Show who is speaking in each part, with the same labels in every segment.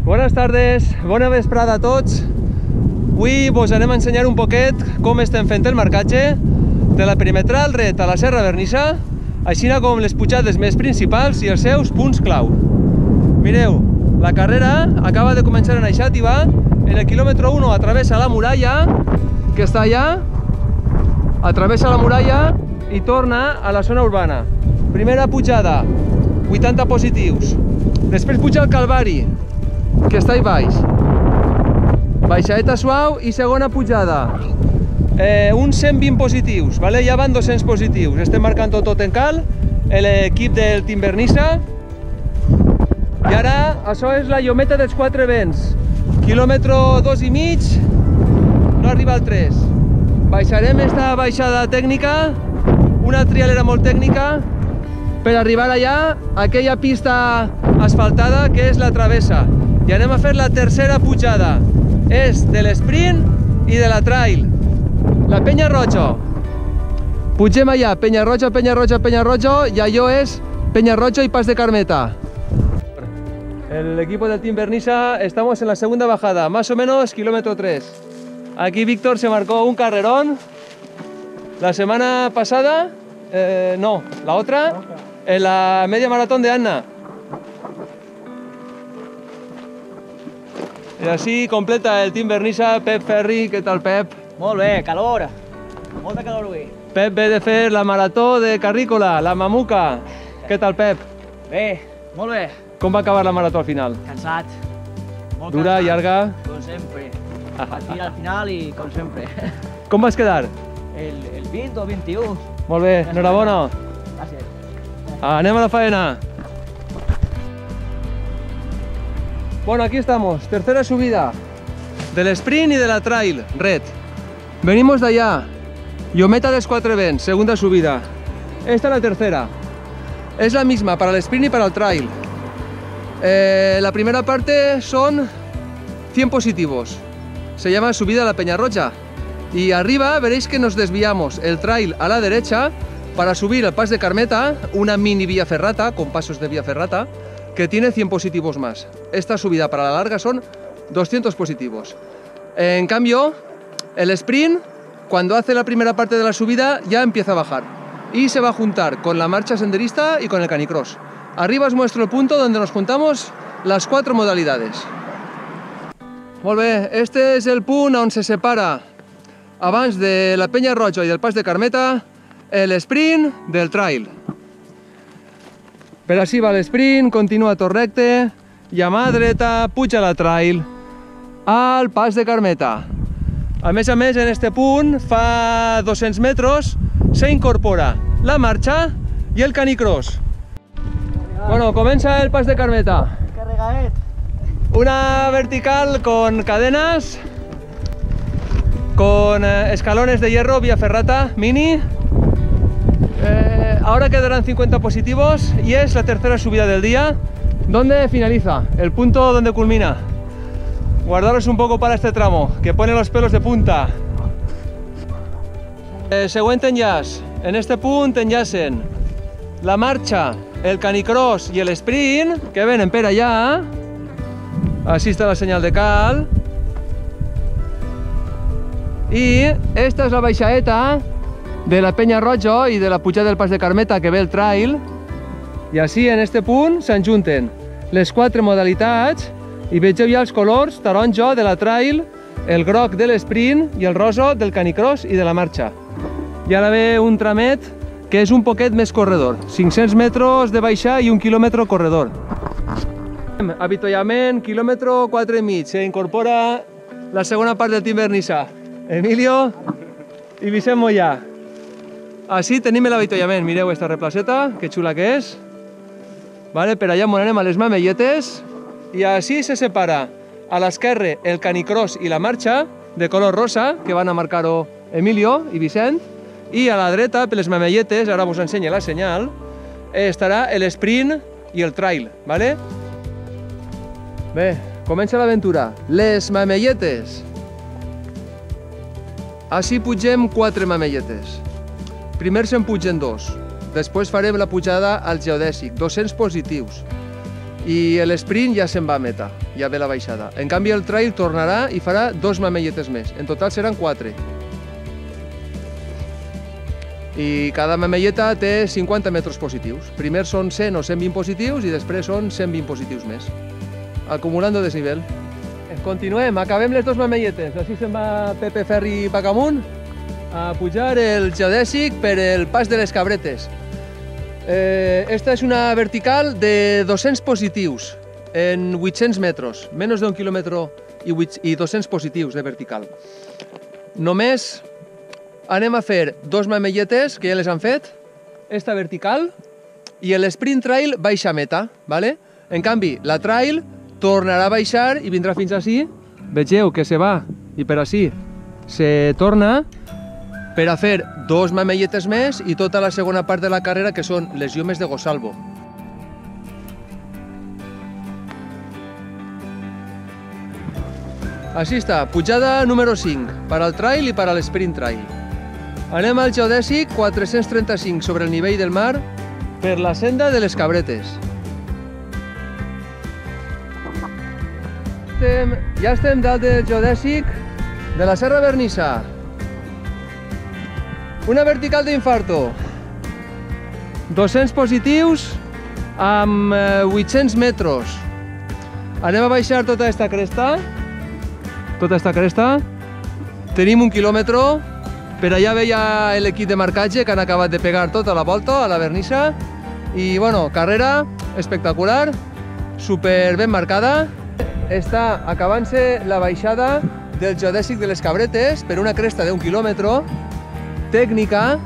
Speaker 1: Buenas tardes, bona vesprada a tots. Avui vos anem a ensenyar un poquet com estem fent el marcatge de la perimetral ret a la Serra Vernissa, així com les pujades més principals i els seus punts clau. Mireu, la carrera acaba de començar en Aixàtiva. En el quilòmetre 1 atravessa la muralla, que està allà, atravessa la muralla i torna a la zona urbana. Primera pujada, 80 positius. Després puja el Calvari, que està allà baix. Baixadeta suau i segona pujada. Uns 120 positius, ¿vale? Ja van 200 positius. Estem marcant tot en cal, l'equip del Team Vernissa. I ara, això és la llometa dels 4 vents. Quilòmetre 2,5, no arriba al 3. Baixarem esta baixada tècnica, una trialera molt tècnica, per arribar allà a aquella pista asfaltada que és la travessa. I anem a fer la tercera pujada. És de l'esprint i de la trail. La Penya Roja. Pugem allà, Penya Roja, Penya Roja, Penya Roja, i allò és Penya Roja y Pas de Carmeta. El equipo del Team Vernissa, estamos en la segunda bajada, más o menos kilómetro 3. Aquí Víctor se marcó un carrerón. La semana pasada, no, la otra, en la media maratón de Anna. I així completa el Team Vernissa, Pep Ferri. Què tal, Pep?
Speaker 2: Molt bé, calor. Molta calor avui.
Speaker 1: Pep ve de fer la marató de Carrícola, la Mamuca. Què tal, Pep?
Speaker 2: Bé, molt bé.
Speaker 1: Com va acabar la marató al final?
Speaker 2: Cansat. Molt
Speaker 1: Dura,
Speaker 2: cansat.
Speaker 1: llarga?
Speaker 2: Com sempre. Partir al final i com sempre.
Speaker 1: Com vas quedar?
Speaker 2: El 20 o 21.
Speaker 1: Molt bé, enhorabona.
Speaker 2: Gràcies.
Speaker 1: Anem a la faena. Bueno, aquí estamos, tercera subida del sprint y de la trail, red. Venimos de allá, llometa dels 4 vents, segunda subida. Esta es la tercera. Es la misma para el sprint y para el trail. La primera parte son 100 positivos. Se llama subida a la Penya Roja. Y arriba veréis que nos desviamos el trail a la derecha para subir al Pas de Carmeta, una mini vía ferrata, con pasos de vía ferrata, que tiene 100 positivos más. Esta subida para la larga son 200 positivos. En cambio, el sprint, cuando hace la primera parte de la subida, ya empieza a bajar y se va a juntar con la marcha senderista y con el canicross. Arriba os muestro el punto donde nos juntamos las 4 modalidades. Molt bé, este és el punt on se separa, abans de la Penya Roja i del Pas de Carmeta, l'esprint del trail. Per així va l'esprint, continua tot recte, i a mà dreta puja la trail al Pas de Carmeta. A més, en este punt, fa 200 metres, s'incorpora la marxa i el canicross. Bueno, comença el Pas de Carmeta.
Speaker 2: Carregadet.
Speaker 1: Una vertical con cadenas, con escalones de hierro, vía ferrata, mini. Ahora quedarán 50 positivos y es la tercera subida del día, donde finaliza, el punto donde culmina. Guardaros un poco para este tramo, que pone los pelos de punta. Següent enllaç. En este punt enllacen la marxa, el canicross i l'esprint, que venen per allà. Així està la senyal de cal. I esta és la baixadeta de la Penya Roja i de la pujada del Pas de Carmeta, que ve el trail. I així, en este punt, s'enjunten les 4 modalitats i vegeu ja els colors taronja de la trail, el groc de l'esprint i el rosa del canicross i de la marxa. I ara ve un tramet que és un poquet més corredor, 500 metres de baixar i 1 quilòmetre corredor. Avituallament, quilòmetre 4,5, s'incorpora la segona part del Team Vernissa. Emilio i Vicent Mollà. Així tenim l'avituallament, mireu esta replaceta, que xula que és. Vale, per allà on anem a les mamelletes. I així se separa a l'esquerra el canicross i la marxa, de color rosa, que van a marcar-ho Emilio i Vicent. I a la dreta, per les mamelletes, ara us ensenyo la senyal, estarà l'esprint i el trail, vale? Bé, comença l'aventura. Les mamelletes. Així pugem 4 mamelletes. Primer se'n pugen 2. Després farem la pujada al geodèsic, 200 positius. i l'esprint ja se'n va a meta, ja ve la baixada. En canvi el trail tornarà i farà 2 mamelletes més, en total seran 4. I cada mamelleta té 50 metres positius. Primer són 100 o 120 positius i després són 120 positius més, acumulant desnivell. Continuem, acabem les 2 mamelletes. Així se'n va Pepe Ferri Pacamunt a pujar el geodèsic per el pas de les Cabretes. Esta és una vertical de 200 positius en 800 metres, menys d'un quilòmetre i 200 positius de vertical. Només anem a fer 2 mamelletes, que ja les han fet, esta vertical, i l'esprint trail baixa a meta, ¿vale? En canvi, la trail tornarà a baixar i vindrà fins ací. Vegeu que se va i per ací se torna per a fer 2 mamelletes més i tota la segona part de la carrera, que són les llomes de Gossalvo. Així està, pujada número 5, per al trail i per a l'esprint trail. Anem al geodèsic 435 sobre el nivell del mar per la senda de les Cabretes. Ja estem dalt del geodèsic de la Serra Vernissa. Una vertical d'infarto. 200 positius amb 800 metres. Anem a baixar tota aquesta cresta. Tenim 1 quilòmetre. Per allà veia l'equip de marcatge que han acabat de pegar tota la volta a la Vernissa. I, bueno, carrera espectacular, super ben marcada. Està acabant-se la baixada del geodèsic de les Cabretes per una cresta d'1 quilòmetre. Tècnica,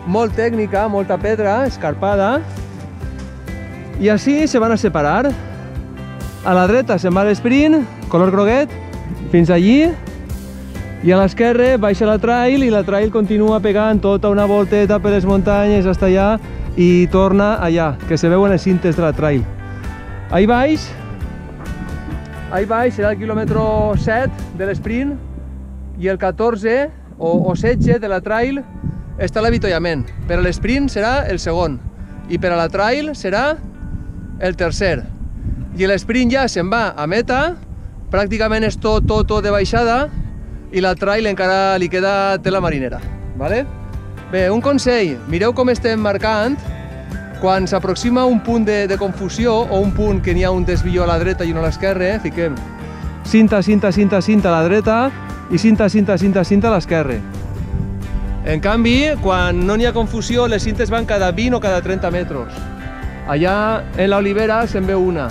Speaker 1: molta pedra, escarpada. I així se van a separar. A la dreta se'n va l'esprint, color groguet, fins allí. I a l'esquerra baixa la trail i la trail continua pegant tota una volteta per les muntanyes fins allà i torna allà, que se veuen les cintes de la trail. Ahí baix serà el quilòmetre 7 de l'esprint i el 14 o 16 de la trail està l'avituallament. Per a l'esprint serà el segon i per a la trail serà el tercer. I l'esprint ja se'n va a meta, pràcticament és tot de baixada, i la trail encara li queda tela marinera. Bé, un consell, mireu com estem marcant. Quan s'aproxima un punt de confusió o un punt que n'hi ha un desvió a la dreta i un a l'esquerra, fiquem cinta a la dreta i cinta a l'esquerra. En canvi, quan no n'hi ha confusió, les cintes van cada 20 o cada 30 metres. Allà en l'olivera se'n veu una.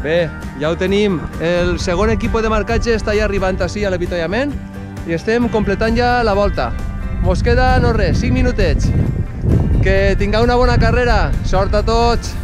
Speaker 1: Bé, ja ho tenim. El segon equip de marcatge està ja arribant ací a l'avituallament i estem completant ja la volta. Mos queda no res, 5 minutets. Que tingueu una bona carrera. Sort a tots!